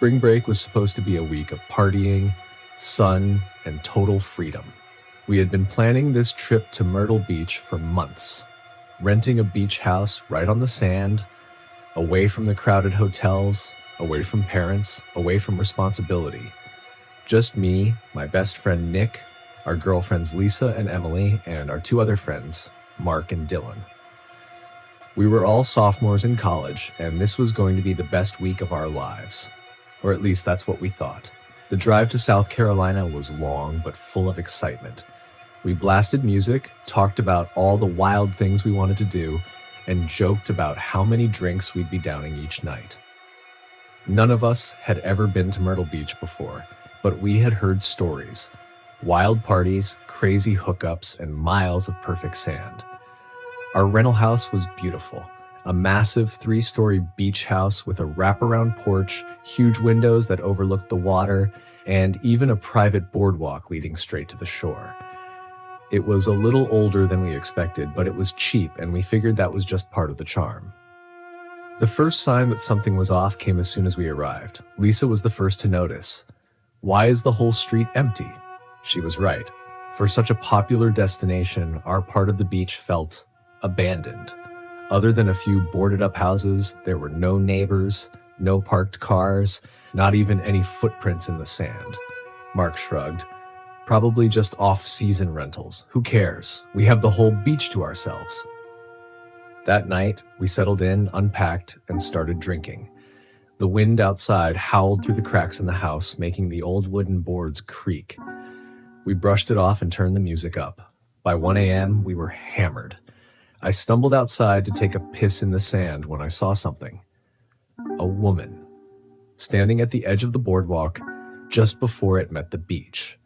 Spring break was supposed to be a week of partying, sun, and total freedom. We had been planning this trip to Myrtle Beach for months, renting a beach house right on the sand, away from the crowded hotels, away from parents, away from responsibility. Just me, my best friend Nick, our girlfriends Lisa and Emily, and our two other friends, Mark and Dylan. We were all sophomores in college, and this was going to be the best week of our lives. Or at least that's what we thought. The drive to South Carolina was long, but full of excitement. We blasted music, talked about all the wild things we wanted to do, and joked about how many drinks we'd be downing each night. None of us had ever been to Myrtle Beach before, but we had heard stories. Wild parties, crazy hookups, and miles of perfect sand. Our rental house was beautiful. A massive 3-story beach house with a wraparound porch, huge windows that overlooked the water, and even a private boardwalk leading straight to the shore. It was a little older than we expected, but it was cheap, and we figured that was just part of the charm. The first sign that something was off came as soon as we arrived. Lisa was the first to notice. "Why is the whole street empty?" She was right. For such a popular destination, our part of the beach felt abandoned. Other than a few boarded up houses, there were no neighbors, no parked cars, not even any footprints in the sand. Mark shrugged. "Probably just off-season rentals. Who cares? We have the whole beach to ourselves." That night, we settled in, unpacked, and started drinking. The wind outside howled through the cracks in the house, making the old wooden boards creak. We brushed it off and turned the music up. By 1 a.m., we were hammered. I stumbled outside to take a piss in the sand when I saw something. A woman, standing at the edge of the boardwalk just before it met the beach.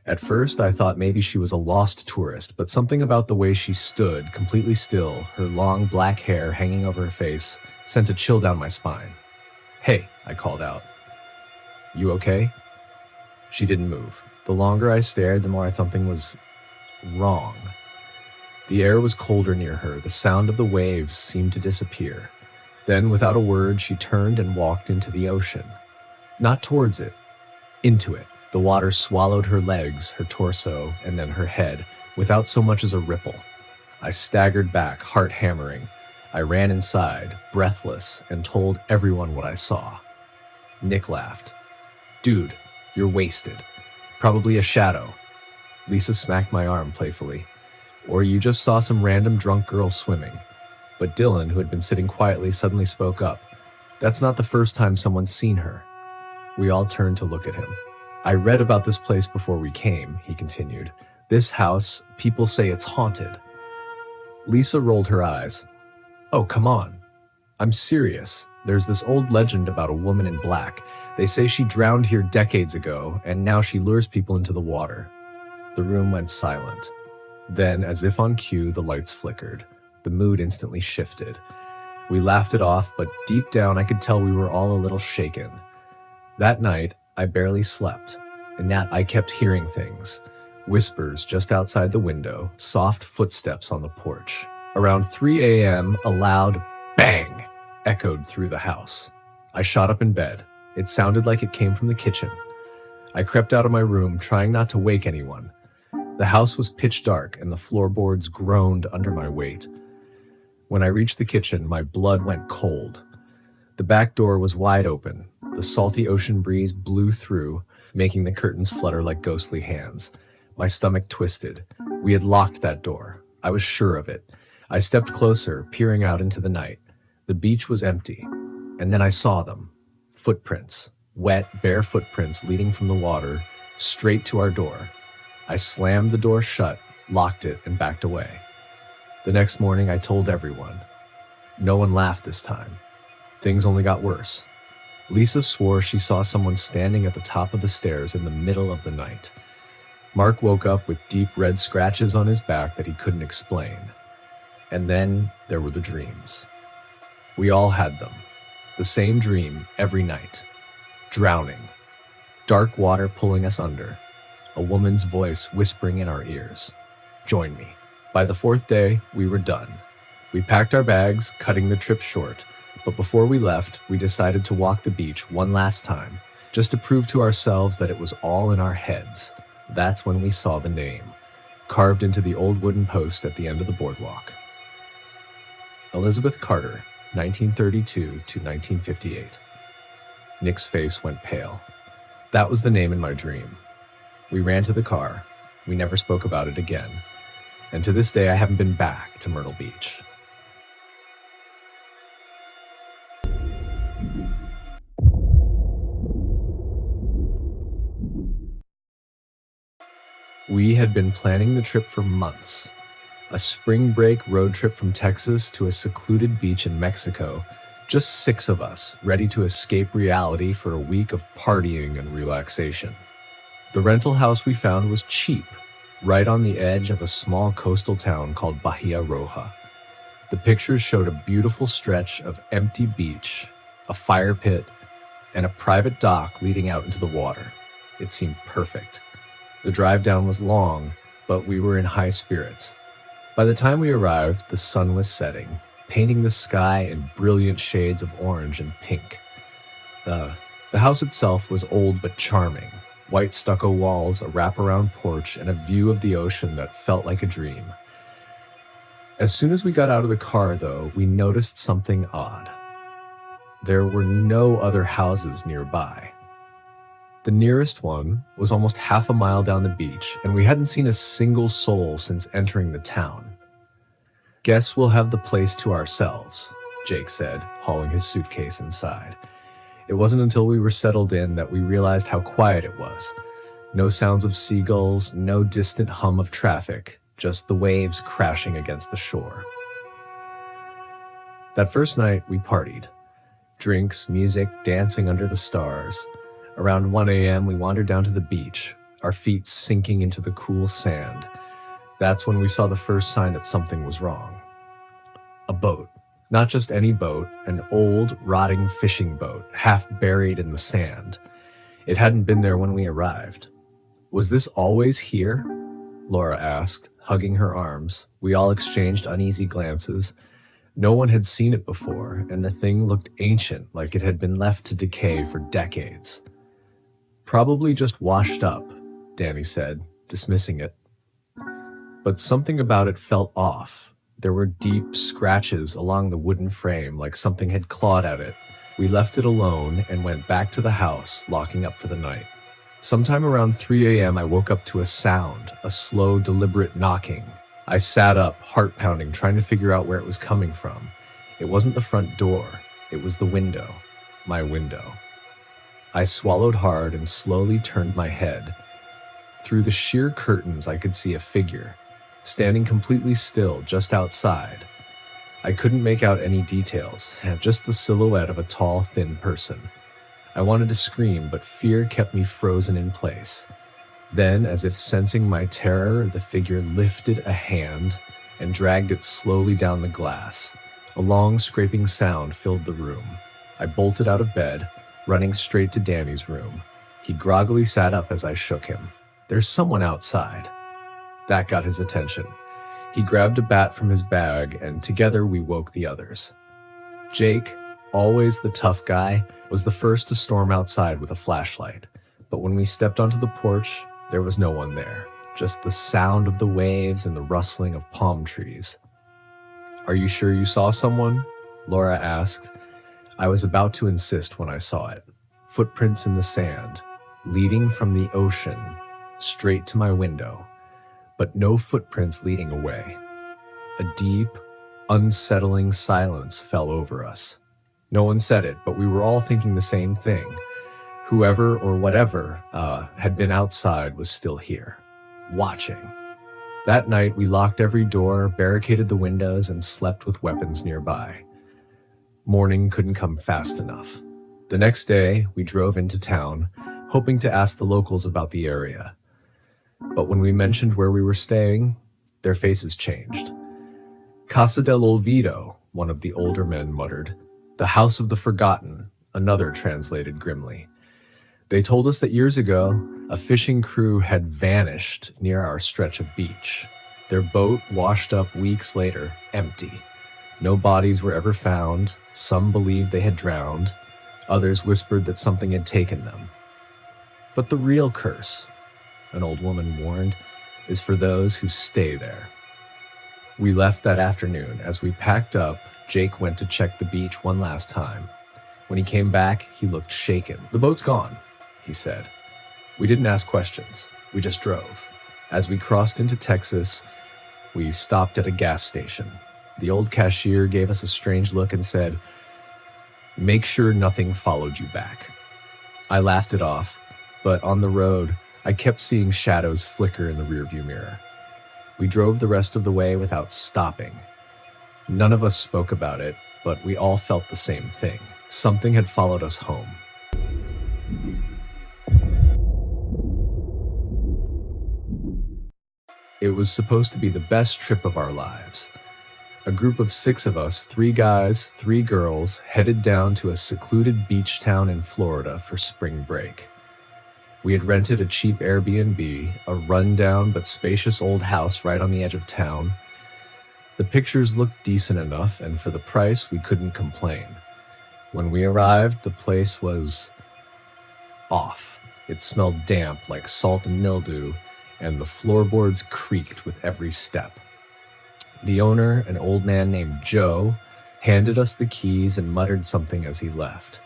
At first, I thought maybe she was a lost tourist, but something about the way she stood, completely still, her long black hair hanging over her face, sent a chill down my spine. "Hey," I called out. "You okay?" She didn't move. The longer I stared, the more I thought something was wrong. The air was colder near her. The sound of the waves seemed to disappear. Then, without a word, she turned and walked into the ocean. Not towards it, into it. The water swallowed her legs, her torso, and then her head, without so much as a ripple. I staggered back, heart hammering. I ran inside, breathless, and told everyone what I saw. Nick laughed. "Dude, you're wasted. Probably a shadow." Lisa smacked my arm playfully. "Or you just saw some random drunk girl swimming." But Dylan, who had been sitting quietly, suddenly spoke up. "That's not the first time someone's seen her." We all turned to look at him. "I read about this place before we came," he continued. "This house, people say it's haunted." Lisa rolled her eyes. "Oh, come on. I'm serious. There's this old legend about a woman in black. They say she drowned here decades ago, and now she lures people into the water." The room went silent. Then, as if on cue, the lights flickered. The mood instantly shifted. We laughed it off, but deep down I could tell we were all a little shaken. That night, I barely slept, and yet I kept hearing things. Whispers just outside the window, soft footsteps on the porch. Around 3 a.m., a loud bang echoed through the house. I shot up in bed. It sounded like it came from the kitchen. I crept out of my room, trying not to wake anyone. The house was pitch dark, and the floorboards groaned under my weight. When I reached the kitchen, my blood went cold. The back door was wide open. The salty ocean breeze blew through, making the curtains flutter like ghostly hands. My stomach twisted. We had locked that door. I was sure of it. I stepped closer, peering out into the night. The beach was empty. And then I saw them. Footprints. Wet, bare footprints leading from the water straight to our door. I slammed the door shut, locked it, and backed away. The next morning, I told everyone. No one laughed this time. Things only got worse. Lisa swore she saw someone standing at the top of the stairs in the middle of the night. Mark woke up with deep red scratches on his back that he couldn't explain. And then there were the dreams. We all had them. The same dream every night. Drowning. Dark water pulling us under. A woman's voice whispering in our ears. "Join me." By the 4th day, we were done. We packed our bags, cutting the trip short, But before we left, we decided to walk the beach one last time, just to prove to ourselves that it was all in our heads. That's when we saw the name, carved into the old wooden post at the end of the boardwalk. Elizabeth Carter, 1932 to 1958. Nick's face went pale. That was the name in my dream. We ran to the car. We never spoke about it again. And to this day, I haven't been back to Myrtle Beach. We had been planning the trip for months. A spring break road trip from Texas to a secluded beach in Mexico. Just 6 of us, ready to escape reality for a week of partying and relaxation. The rental house we found was cheap, right on the edge of a small coastal town called Bahia Roja. The pictures showed a beautiful stretch of empty beach, a fire pit, and a private dock leading out into the water. It seemed perfect. The drive down was long, but we were in high spirits. By the time we arrived, the sun was setting, painting the sky in brilliant shades of orange and pink. The house itself was old but charming. White stucco walls, a wraparound porch, and a view of the ocean that felt like a dream. As soon as we got out of the car, though, we noticed something odd. There were no other houses nearby. The nearest one was almost half a mile down the beach, and we hadn't seen a single soul since entering the town. "Guess we'll have the place to ourselves," Jake said, hauling his suitcase inside. It wasn't until we were settled in that we realized how quiet it was. No sounds of seagulls, no distant hum of traffic, just the waves crashing against the shore. That first night, we partied. Drinks, music, dancing under the stars. Around 1 a.m., we wandered down to the beach, our feet sinking into the cool sand. That's when we saw the first sign that something was wrong. A boat. Not just any boat, an old, rotting fishing boat, half buried in the sand. It hadn't been there when we arrived. "Was this always here?" Laura asked, hugging her arms. We all exchanged uneasy glances. No one had seen it before, and the thing looked ancient, like it had been left to decay for decades. "Probably just washed up," Danny said, dismissing it. But something about it felt off. There were deep scratches along the wooden frame, like something had clawed at it. We left it alone and went back to the house, locking up for the night. Sometime around 3 a.m., I woke up to a sound, a slow, deliberate knocking. I sat up, heart pounding, trying to figure out where it was coming from. It wasn't the front door. It was the window. My window. I swallowed hard and slowly turned my head. Through the sheer curtains, I could see a figure, standing completely still just outside. I couldn't make out any details, just the silhouette of a tall, thin person. I wanted to scream, but fear kept me frozen in place. Then, as if sensing my terror, the figure lifted a hand and dragged it slowly down the glass. A long, scraping sound filled the room. I bolted out of bed, running straight to Danny's room. He groggily sat up as I shook him. "There's someone outside." That got his attention. He grabbed a bat from his bag, and together we woke the others. Jake, always the tough guy, was the first to storm outside with a flashlight. But when we stepped onto the porch, there was no one there, just the sound of the waves and the rustling of palm trees. "Are you sure you saw someone?" Laura asked. I was about to insist when I saw it. Footprints in the sand, leading from the ocean straight to my window, but no footprints leading away. A deep, unsettling silence fell over us. No one said it, but we were all thinking the same thing. Whoever or whatever had been outside was still here, watching. That night, we locked every door, barricaded the windows, and slept with weapons nearby. Morning couldn't come fast enough. The next day, we drove into town, hoping to ask the locals about the area. But when we mentioned where we were staying, their faces changed. "Casa del Olvido," one of the older men muttered. "The House of the Forgotten," another translated grimly. They told us that years ago, a fishing crew had vanished near our stretch of beach. Their boat washed up weeks later, empty. No bodies were ever found. Some believed they had drowned, others whispered that something had taken them. But the real curse, an old woman warned, is for those who stay there. We left that afternoon. As we packed up, Jake went to check the beach one last time. When he came back, he looked shaken. "The boat's gone," he said. We didn't ask questions. We just drove. As we crossed into Texas, we stopped at a gas station. The old cashier gave us a strange look and said, "Make sure nothing followed you back." I laughed it off, but on the road, I kept seeing shadows flicker in the rearview mirror. We drove the rest of the way without stopping. None of us spoke about it, but we all felt the same thing. Something had followed us home. It was supposed to be the best trip of our lives. A group of 6 of us, 3 guys, 3 girls, headed down to a secluded beach town in Florida for spring break. We had rented a cheap Airbnb, a rundown but spacious old house right on the edge of town. The pictures looked decent enough, and for the price, we couldn't complain. When we arrived, the place was off. It smelled damp like salt and mildew, and the floorboards creaked with every step. The owner, an old man named Joe, handed us the keys and muttered something as he left.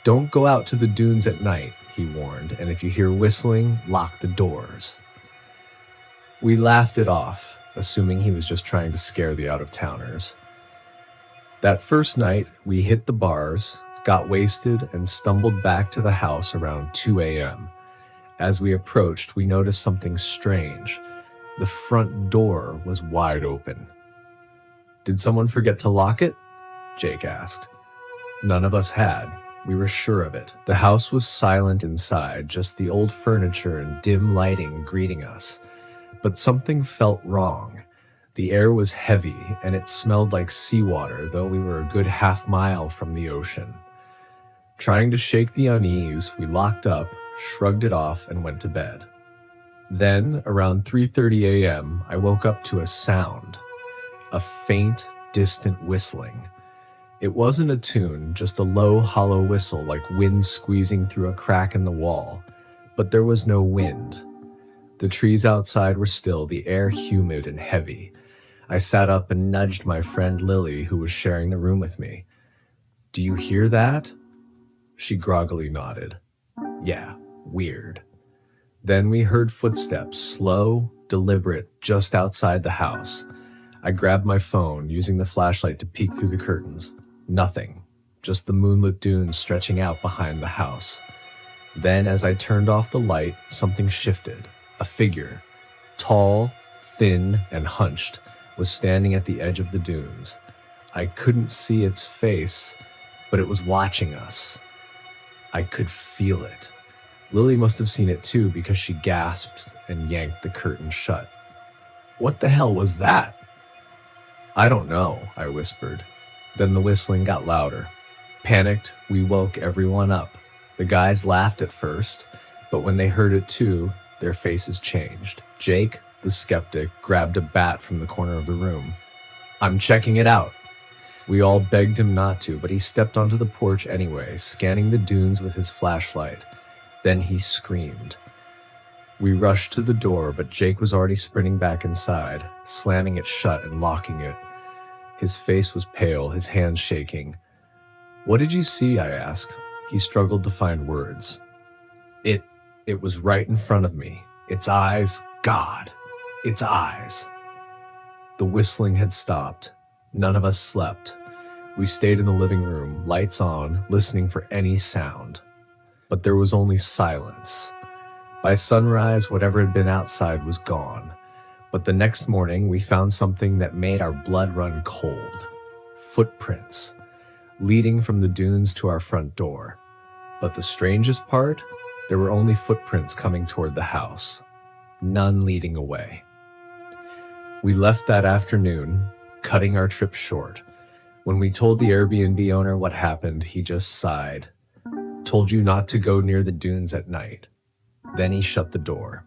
"Don't go out to the dunes at night," he warned, "and if you hear whistling, lock the doors." We laughed it off, assuming he was just trying to scare the out-of-towners. That first night, we hit the bars, got wasted, and stumbled back to the house around 2 a.m. As we approached, we noticed something strange. The front door was wide open. "Did someone forget to lock it?" Jake asked. None of us had. We were sure of it. The house was silent inside, just the old furniture and dim lighting greeting us. But something felt wrong. The air was heavy, and it smelled like seawater, though we were a good half-mile from the ocean. Trying to shake the unease, we locked up, shrugged it off, and went to bed. Then, around 3:30 a.m., I woke up to a sound. A faint, distant whistling. It wasn't a tune, just a low, hollow whistle like wind squeezing through a crack in the wall. But there was no wind. The trees outside were still, the air humid and heavy. I sat up and nudged my friend Lily, who was sharing the room with me. "Do you hear that?" She groggily nodded. "Yeah, weird." Then we heard footsteps, slow, deliberate, just outside the house. I grabbed my phone, using the flashlight to peek through the curtains. Nothing, just the moonlit dunes stretching out behind the house. Then, as I turned off the light, something shifted. A figure, tall, thin, and hunched, was standing at the edge of the dunes. I couldn't see its face, but it was watching us. I could feel it. Lily must have seen it too, because she gasped and yanked the curtain shut. "What the hell was that?" "I don't know," I whispered. Then the whistling got louder. Panicked, we woke everyone up. The guys laughed at first, but when they heard it too, their faces changed. Jake, the skeptic, grabbed a bat from the corner of the room. "I'm checking it out." We all begged him not to, but he stepped onto the porch anyway, scanning the dunes with his flashlight. Then he screamed. We rushed to the door, but Jake was already sprinting back inside, slamming it shut and locking it. His face was pale, his hands shaking. "What did you see?" I asked. He struggled to find words. It was right in front of me. Its eyes, God, its eyes." The whistling had stopped. None of us slept. We stayed in the living room, lights on, listening for any sound. But there was only silence. By sunrise, whatever had been outside was gone. But the next morning, we found something that made our blood run cold. Footprints, leading from the dunes to our front door. But the strangest part? There were only footprints coming toward the house, none leading away. We left that afternoon, cutting our trip short. When we told the Airbnb owner what happened, he just sighed. "Told you not to go near the dunes at night." Then he shut the door.